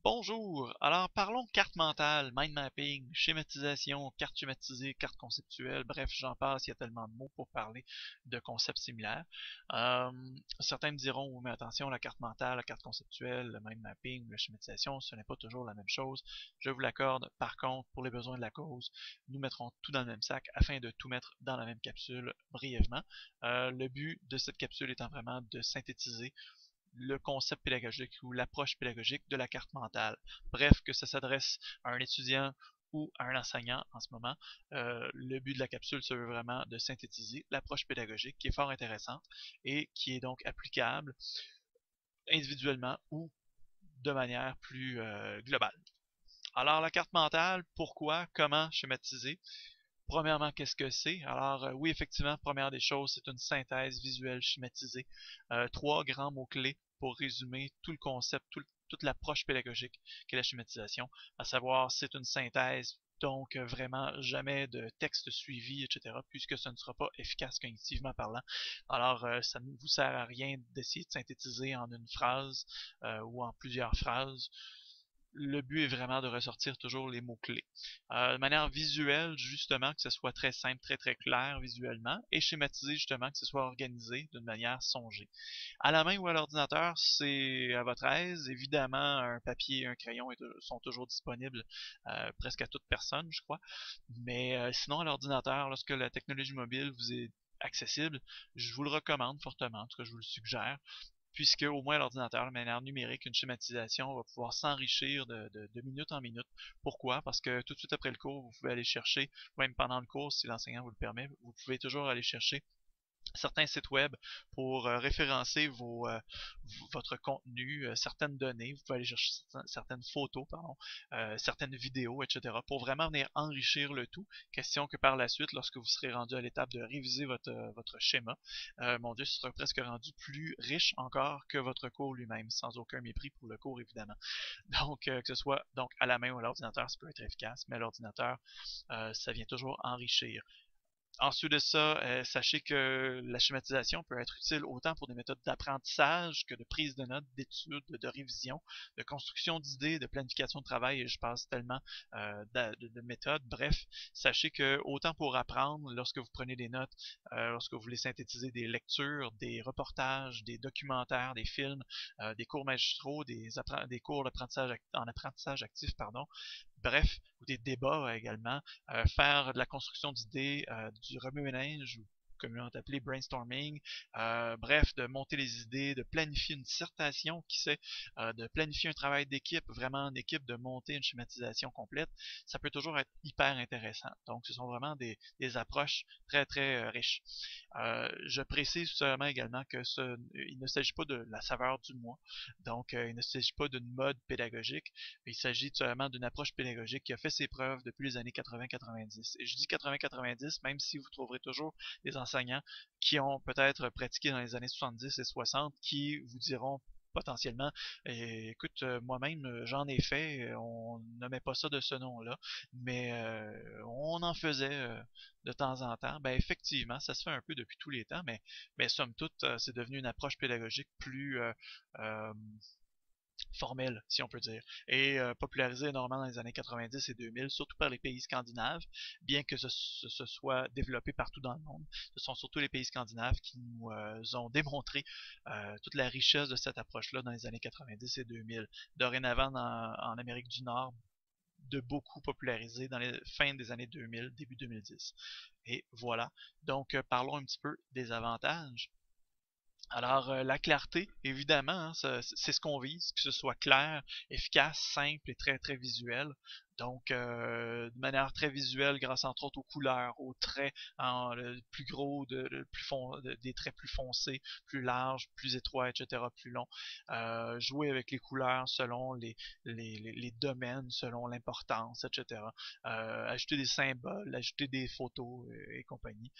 Bonjour! Alors parlons carte mentale, mind mapping, schématisation, carte schématisée, carte conceptuelle, bref, j'en passe, il y a tellement de mots pour parler de concepts similaires. Euh, Certains me diront, oui, mais attention, la carte mentale, la carte conceptuelle, le mind mapping, la schématisation, ce n'est pas toujours la même chose. Je vous l'accorde, par contre, pour les besoins de la cause, nous mettrons tout dans le même sac afin de tout mettre dans la même capsule brièvement. Le but de cette capsule étant vraiment de synthétiser le concept pédagogique ou l'approche pédagogique de la carte mentale. Bref, que ça s'adresse à un étudiant ou à un enseignant en ce moment, le but de la capsule, c'est vraiment de synthétiser l'approche pédagogique qui est fort intéressante et qui est donc applicable individuellement ou de manière plus globale. Alors la carte mentale, pourquoi, comment schématiser? Premièrement, qu'est-ce que c'est? Alors, oui, effectivement, première des choses, c'est une synthèse visuelle schématisée. Trois grands mots-clés pour résumer tout le concept, toute l'approche pédagogique qu'est la schématisation, à savoir, c'est une synthèse, donc vraiment jamais de texte suivi, etc., puisque ce ne sera pas efficace cognitivement parlant. Alors, ça ne vous sert à rien d'essayer de synthétiser en une phrase ou en plusieurs phrases. Le but est vraiment de ressortir toujours les mots-clés. De manière visuelle, justement, que ce soit très simple, très très clair visuellement, et schématisé, justement, que ce soit organisé d'une manière songée. À la main ou à l'ordinateur, c'est à votre aise. Évidemment, un papier et un crayon sont toujours disponibles presque à toute personne, je crois. Mais sinon, à l'ordinateur, lorsque la technologie mobile vous est accessible, je vous le recommande fortement, en tout cas je vous le suggère, puisque au moins l'ordinateur, de manière numérique, une schématisation va pouvoir s'enrichir de minute en minute. Pourquoi? Parce que tout de suite après le cours, vous pouvez aller chercher, même pendant le cours, si l'enseignant vous le permet, vous pouvez toujours aller chercher certains sites web pour référencer votre contenu, certaines données, vous pouvez aller chercher certaines photos, pardon, certaines vidéos, etc. pour vraiment venir enrichir le tout. Question que par la suite, lorsque vous serez rendu à l'étape de réviser votre schéma, mon Dieu, ce sera presque rendu plus riche encore que votre cours lui-même, sans aucun mépris pour le cours évidemment. Donc, que ce soit donc à la main ou à l'ordinateur, ça peut être efficace, mais à l'ordinateur, ça vient toujours enrichir. Ensuite de ça, sachez que la schématisation peut être utile autant pour des méthodes d'apprentissage que de prise de notes, d'études, de révision, de construction d'idées, de planification de travail, et je passe tellement de méthodes. Bref, sachez que autant pour apprendre, lorsque vous prenez des notes, lorsque vous voulez synthétiser des lectures, des reportages, des documentaires, des films, des cours magistraux, des cours d'apprentissage en apprentissage actif, pardon, bref, ou des débats également, faire de la construction d'idées, du remue-ménage, ou communément appelé brainstorming, bref, de monter les idées, de planifier une dissertation, qui sait, de planifier un travail d'équipe, vraiment en équipe, de monter une schématisation complète, ça peut toujours être hyper intéressant. Donc, ce sont vraiment des approches très, très riches. Je précise seulement également que il ne s'agit pas de la saveur du mois, donc il ne s'agit pas d'une mode pédagogique, il s'agit seulement d'une approche pédagogique qui a fait ses preuves depuis les années 80-90. Et je dis 80-90, même si vous trouverez toujours des enseignants qui ont peut-être pratiqué dans les années 70 et 60, qui vous diront potentiellement, écoute, moi-même, j'en ai fait, on nommait pas ça de ce nom-là, mais on en faisait de temps en temps. Ben effectivement, ça se fait un peu depuis tous les temps, mais somme toute, c'est devenu une approche pédagogique plus euh, formelle, si on peut dire, et popularisée énormément dans les années 90 et 2000, surtout par les pays scandinaves, bien que ce soit développé partout dans le monde. Ce sont surtout les pays scandinaves qui nous ont démontré toute la richesse de cette approche-là dans les années 90 et 2000. Dorénavant, en Amérique du Nord, de beaucoup popularisé dans les fins des années 2000, début 2010. Et voilà. Donc, parlons un petit peu des avantages. Alors, la clarté, évidemment, hein, c'est ce qu'on vise, que ce soit clair, efficace, simple et très, très visuel. Donc, de manière très visuelle, grâce entre autres aux couleurs, aux traits, hein, le plus gros, des traits plus foncés, plus larges, plus étroits, etc., plus longs. Jouer avec les couleurs selon les domaines, selon l'importance, etc. Ajouter des symboles, ajouter des photos et compagnie.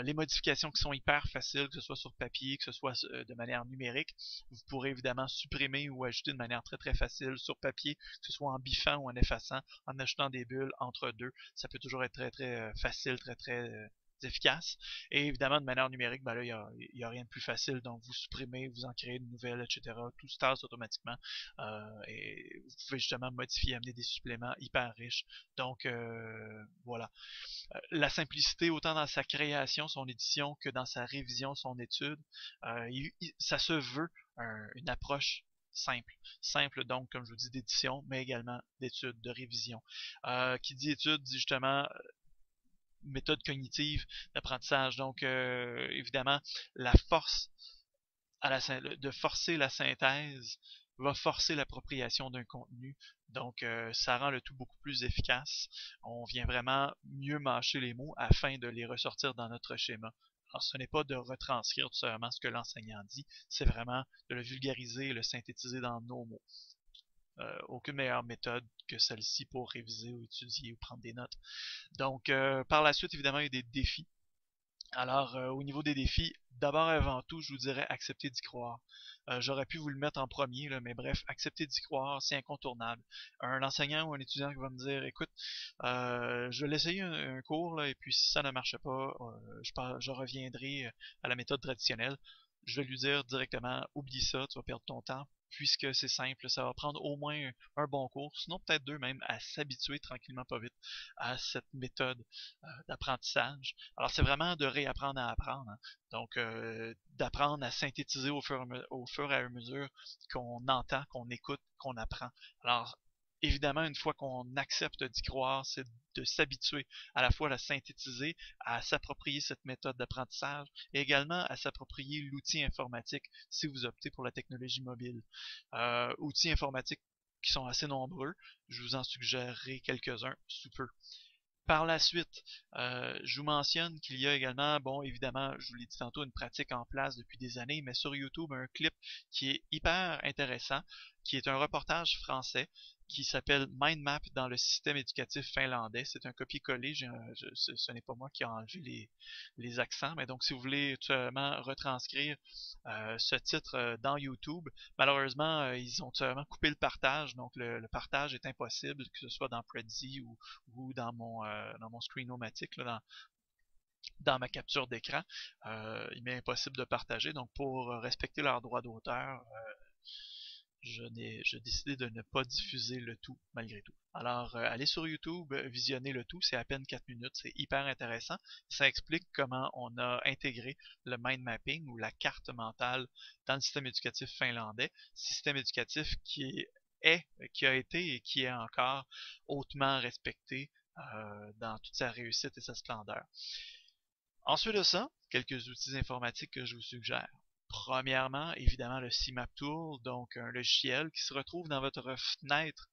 Les modifications qui sont hyper faciles, que ce soit sur papier, que ce soit de manière numérique, vous pourrez évidemment supprimer ou ajouter de manière très très facile sur papier, que ce soit en biffant ou en effaçant, en ajoutant des bulles entre deux. Ça peut toujours être très très facile, très très efficace. Et évidemment, de manière numérique, ben là, il y a rien de plus facile. Donc, vous supprimez, vous en créez de nouvelles, etc. Tout se tasse automatiquement. Et vous pouvez justement modifier, amener des suppléments hyper riches. Donc, voilà. La simplicité, autant dans sa création, son édition, que dans sa révision, son étude, ça se veut une approche simple. Simple, donc, comme je vous dis, d'édition, mais également d'étude, de révision. Qui dit étude, dit justement méthode cognitive d'apprentissage. Donc, évidemment, la force de forcer la synthèse va forcer l'appropriation d'un contenu. Donc, ça rend le tout beaucoup plus efficace. On vient vraiment mieux mâcher les mots afin de les ressortir dans notre schéma. Alors, ce n'est pas de retranscrire tout simplement ce que l'enseignant dit, c'est vraiment de le vulgariser et le synthétiser dans nos mots. Aucune meilleure méthode que celle-ci pour réviser ou étudier ou prendre des notes. Donc, par la suite, évidemment, il y a des défis. Alors, au niveau des défis, d'abord et avant tout, je vous dirais accepter d'y croire. J'aurais pu vous le mettre en premier, là, mais bref, accepter d'y croire, c'est incontournable. Un enseignant ou un étudiant qui va me dire, écoute, je vais l'essayer un cours, là, et puis si ça ne marche pas, je reviendrai à la méthode traditionnelle. Je vais lui dire directement, oublie ça, tu vas perdre ton temps, puisque c'est simple, ça va prendre au moins un bon cours, sinon peut-être deux même, à s'habituer tranquillement pas vite à cette méthode d'apprentissage. Alors c'est vraiment de réapprendre à apprendre, hein. Donc d'apprendre à synthétiser au fur et à mesure qu'on entend, qu'on écoute, qu'on apprend. Alors évidemment, une fois qu'on accepte d'y croire, c'est de s'habituer à la fois à la synthétiser, à s'approprier cette méthode d'apprentissage et également à s'approprier l'outil informatique si vous optez pour la technologie mobile. Outils informatiques qui sont assez nombreux, je vous en suggérerai quelques-uns sous peu. Par la suite, je vous mentionne qu'il y a également, bon, évidemment, je vous l'ai dit tantôt, une pratique en place depuis des années, mais sur YouTube, un clip qui est hyper intéressant, qui est un reportage français qui s'appelle Mind Map dans le système éducatif finlandais. C'est un copier-coller, ce n'est pas moi qui ai enlevé les accents, mais donc si vous voulez tout simplement retranscrire ce titre dans YouTube, malheureusement, ils ont totalement coupé le partage, donc le partage est impossible, que ce soit dans Prezi ou dans mon Screenomatic, là, dans ma capture d'écran. Il m'est impossible de partager, donc pour respecter leurs droits d'auteur, j'ai décidé de ne pas diffuser le tout malgré tout. Alors, allez sur YouTube, visionnez le tout, c'est à peine 4 minutes, c'est hyper intéressant. Ça explique comment on a intégré le mind mapping ou la carte mentale dans le système éducatif finlandais, système éducatif qui a été et qui est encore hautement respecté dans toute sa réussite et sa splendeur. Ensuite de ça, quelques outils informatiques que je vous suggère. Premièrement, évidemment, le CMAP Tool, donc un logiciel qui se retrouve dans votre fenêtre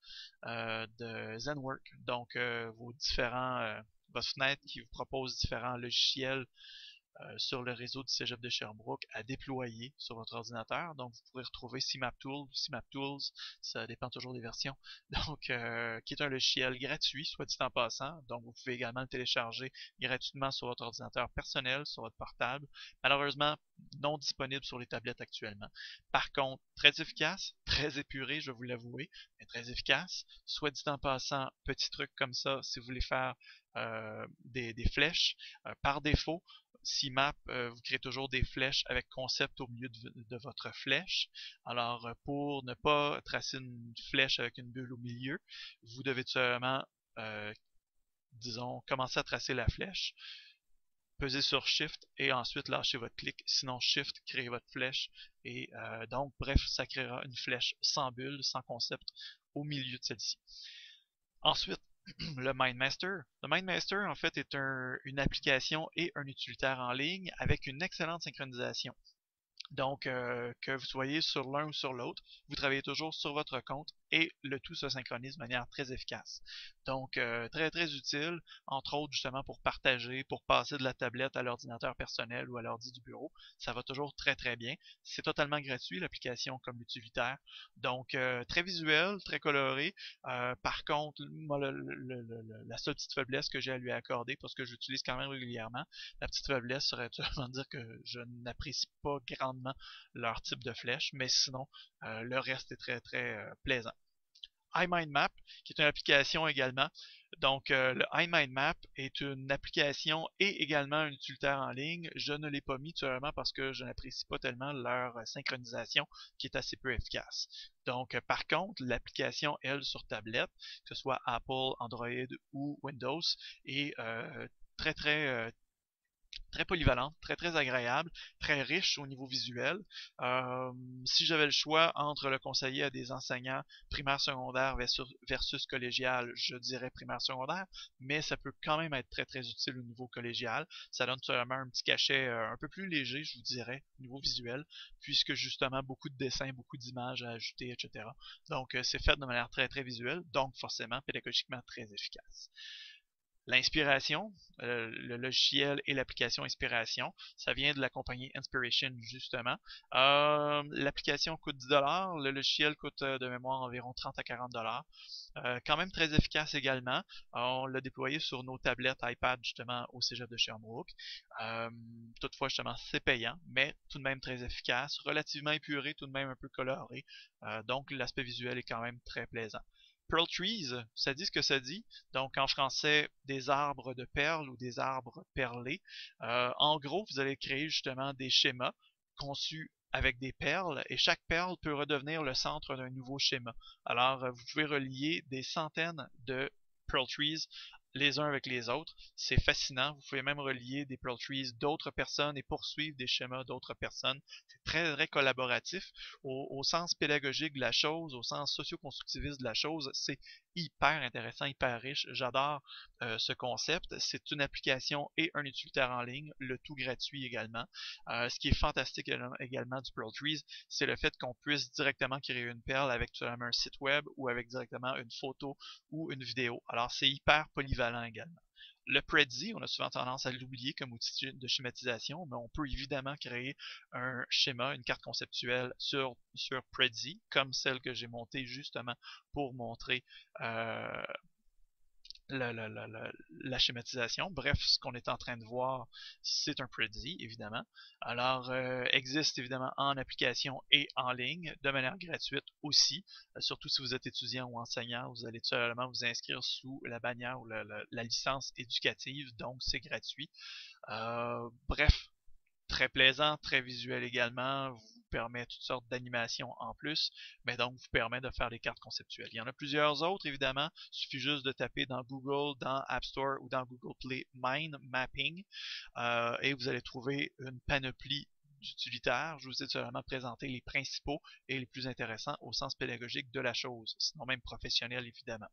de ZenWork. Donc, votre fenêtre qui vous propose différents logiciels sur le réseau du Cégep de Sherbrooke à déployer sur votre ordinateur. Donc, vous pourrez retrouver CMAP Tools, CMAP Tools, ça dépend toujours des versions. Donc, qui est un logiciel gratuit, soit dit en passant. Donc, vous pouvez également le télécharger gratuitement sur votre ordinateur personnel, sur votre portable. Malheureusement, non disponible sur les tablettes actuellement. Par contre, très efficace, très épuré, je vais vous l'avouer, mais très efficace. Soit dit en passant, petit truc comme ça, si vous voulez faire des flèches, par défaut, CMAP, vous créez toujours des flèches avec concept au milieu de votre flèche. Alors, pour ne pas tracer une flèche avec une bulle au milieu, vous devez tout simplement, disons, commencer à tracer la flèche, peser sur Shift et ensuite lâcher votre clic. Sinon, Shift, créer votre flèche. Et donc, bref, ça créera une flèche sans bulle, sans concept, au milieu de celle-ci. Ensuite, le MindMaster. Le MindMaster, en fait, est une application et un utilitaire en ligne avec une excellente synchronisation. Donc, que vous soyez sur l'un ou sur l'autre, vous travaillez toujours sur votre compte et le tout se synchronise de manière très efficace. Donc, très très utile, entre autres justement pour partager, pour passer de la tablette à l'ordinateur personnel ou à l'ordi du bureau. Ça va toujours très très bien. C'est totalement gratuit, l'application comme l'utilitaire. Donc, très visuel, très coloré. Par contre, moi, la seule petite faiblesse que j'ai à lui accorder, parce que j'utilise quand même régulièrement, la petite faiblesse serait tout simplement de dire que je n'apprécie pas grandement leur type de flèche, mais sinon, le reste est très très plaisant. iMindMap, qui est une application également Donc, le iMindMap est une application et également un utilitaire en ligne. Je ne l'ai pas mis tout simplement parce que je n'apprécie pas tellement leur synchronisation qui est assez peu efficace. Donc, par contre, l'application, elle, sur tablette, que ce soit Apple, Android ou Windows, est très polyvalente, très agréable, très riche au niveau visuel. Euh, Si j'avais le choix entre le conseiller à des enseignants primaire secondaire versus collégial, je dirais primaire secondaire, mais ça peut quand même être très utile au niveau collégial. Ça donne sûrement un petit cachet un peu plus léger, je vous dirais, au niveau visuel, puisque justement beaucoup de dessins, beaucoup d'images à ajouter, etc. Donc c'est fait de manière très visuelle, donc forcément pédagogiquement très efficace. L'inspiration, le logiciel et l'application Inspiration, ça vient de la compagnie Inspiration justement. L'application coûte 10$, le logiciel coûte de mémoire environ 30 à 40$. Quand même très efficace également. On l'a déployé sur nos tablettes iPad justement au Cégep de Sherbrooke. Euh, Toutefois justement c'est payant, mais tout de même très efficace, relativement épuré, tout de même un peu coloré. Donc l'aspect visuel est quand même très plaisant. Pearl Trees, ça dit ce que ça dit. Donc en français, des arbres de perles ou des arbres perlés. En gros, vous allez créer justement des schémas conçus avec des perles et chaque perle peut redevenir le centre d'un nouveau schéma. Alors, vous pouvez relier des centaines de Pearl Trees les uns avec les autres. C'est fascinant. Vous pouvez même relier des Pearl Trees d'autres personnes et poursuivre des schémas d'autres personnes. C'est très collaboratif. Au sens pédagogique de la chose, au sens socio-constructiviste de la chose, c'est hyper intéressant, hyper riche. J'adore ce concept. C'est une application et un utilitaire en ligne, le tout gratuit également. Ce qui est fantastique également du Pearl Trees, c'est le fait qu'on puisse directement créer une perle avec tout simplement un site web ou avec directement une photo ou une vidéo. Alors c'est hyper polyvalent également. Le Prezi, on a souvent tendance à l'oublier comme outil de schématisation, mais on peut évidemment créer un schéma, une carte conceptuelle sur Prezi, comme celle que j'ai montée justement pour montrer euh, la schématisation. Bref, ce qu'on est en train de voir, c'est un Prezi, évidemment. Alors, existe évidemment en application et en ligne, de manière gratuite aussi. Surtout si vous êtes étudiant ou enseignant, vous allez tout simplement vous inscrire sous la bannière ou la licence éducative, donc c'est gratuit. Bref, très plaisant, très visuel également, vous permet toutes sortes d'animations en plus, mais donc vous permet de faire des cartes conceptuelles. Il y en a plusieurs autres, évidemment, il suffit juste de taper dans Google, dans App Store ou dans Google Play Mind Mapping, et vous allez trouver une panoplie d'utilitaires. Je vous ai seulement présenté les principaux et les plus intéressants au sens pédagogique de la chose, sinon même professionnel évidemment.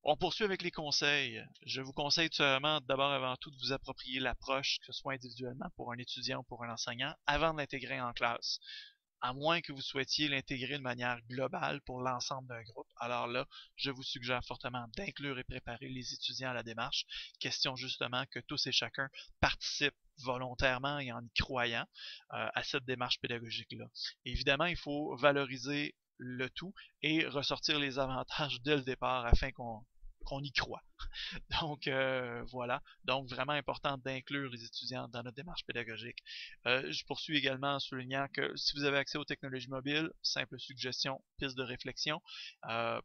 On poursuit avec les conseils. Je vous conseille tout simplement d'abord avant tout de vous approprier l'approche, que ce soit individuellement pour un étudiant ou pour un enseignant, avant de l'intégrer en classe. À moins que vous souhaitiez l'intégrer de manière globale pour l'ensemble d'un groupe, alors là, je vous suggère fortement d'inclure et préparer les étudiants à la démarche. Question justement que tous et chacun participent volontairement et en y croyant à cette démarche pédagogique-là. Évidemment, il faut valoriser le tout et ressortir les avantages dès le départ afin qu'on y croit. Donc voilà, donc vraiment important d'inclure les étudiants dans notre démarche pédagogique. Je poursuis également en soulignant que si vous avez accès aux technologies mobiles, simple suggestion, piste de réflexion,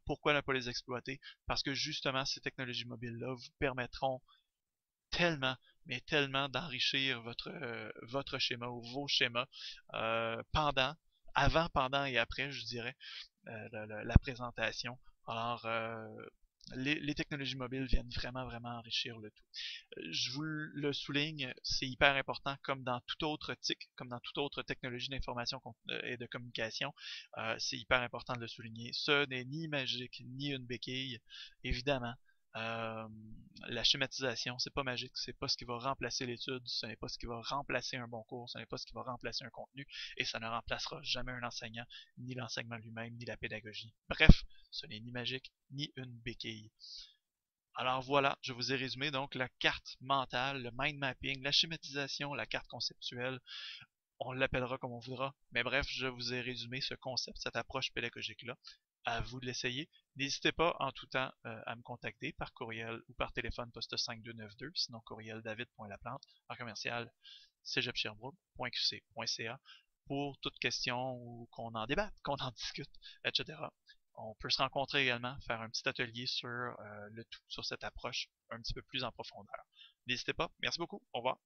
pourquoi ne pas les exploiter? Parce que justement ces technologies mobiles-là vous permettront tellement, mais tellement d'enrichir votre schéma ou vos schémas pendant, avant, pendant et après, je dirais, la présentation. Alors, les technologies mobiles viennent vraiment enrichir le tout. Je vous le souligne, c'est hyper important comme dans toute autre TIC, comme dans toute autre technologie d'information et de communication, c'est hyper important de le souligner. Ce n'est ni magique, ni une béquille, évidemment. Euh, la schématisation, c'est pas magique, c'est pas ce qui va remplacer l'étude, ce n'est pas ce qui va remplacer un bon cours, ce n'est pas ce qui va remplacer un contenu, et ça ne remplacera jamais un enseignant, ni l'enseignement lui-même, ni la pédagogie. Bref, ce n'est ni magique, ni une béquille. Alors voilà, je vous ai résumé donc la carte mentale, le mind mapping, la schématisation, la carte conceptuelle, on l'appellera comme on voudra, mais bref, je vous ai résumé ce concept, cette approche pédagogique-là. À vous de l'essayer. N'hésitez pas en tout temps à me contacter par courriel ou par téléphone poste 5292, sinon courriel david.laplante en commercial cégeps-sherbrooke.qc.ca pour toute question ou qu'on en débatte, qu'on en discute, etc. On peut se rencontrer également, faire un petit atelier sur le tout, sur cette approche un petit peu plus en profondeur. N'hésitez pas. Merci beaucoup. Au revoir.